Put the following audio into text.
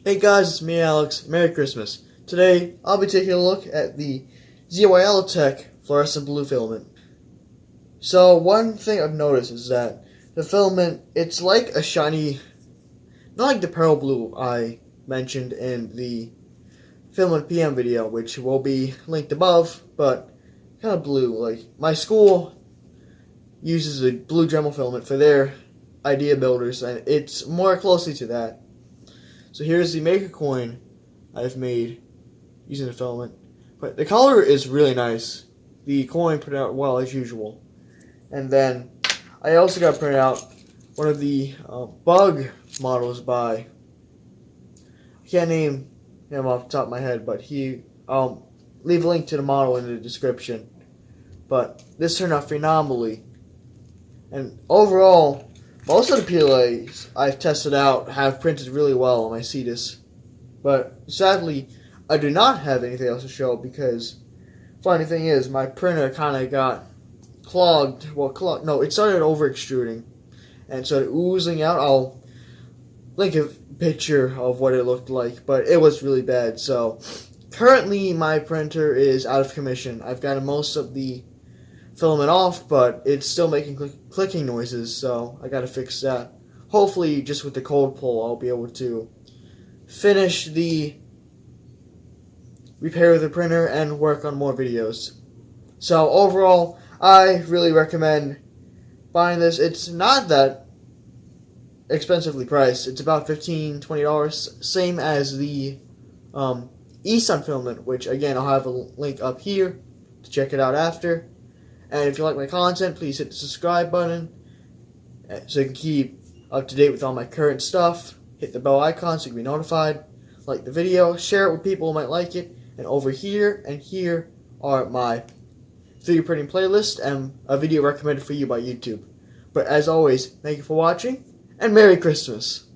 Hey guys, it's me Alex. Merry Christmas. Today, I'll be taking a look at the ZYLtech fluorescent blue filament. So, one thing I've noticed is that the filament, it's like a shiny, not like the pearl blue I mentioned in the filament PM video, which will be linked above, but kind of blue. Like, my school uses the blue Dremel filament for their idea builders, and it's more closely to that. So here's the maker coin I've made using the filament. But the color is really nice. The coin printed out well as usual. And then I also got printed out one of the bug models by, I can't name him off the top of my head, but I'll leave a link to the model in the description. But this turned out phenomenally. And overall, most of the PLAs I've tested out have printed really well on my Cetus, but sadly, I do not have anything else to show because, funny thing is, my printer kind of got clogged. No, it started over extruding and started oozing out. I'll link a picture of what it looked like, but it was really bad. So currently, my printer is out of commission. I've gotten most of the filament off, but it's still making clicking noises, so I gotta fix that. Hopefully, just with the cold pull, I'll be able to finish the repair of the printer and work on more videos. So overall, I really recommend buying this. It's not that expensively priced. It's about $15–20, same as the eSun filament, which again, I'll have a link up here to check it out after. And if you like my content, please hit the subscribe button so you can keep up to date with all my current stuff. Hit the bell icon so you can be notified. Like the video, share it with people who might like it. And over here and here are my 3D printing playlist and a video recommended for you by YouTube. But as always, thank you for watching, and Merry Christmas!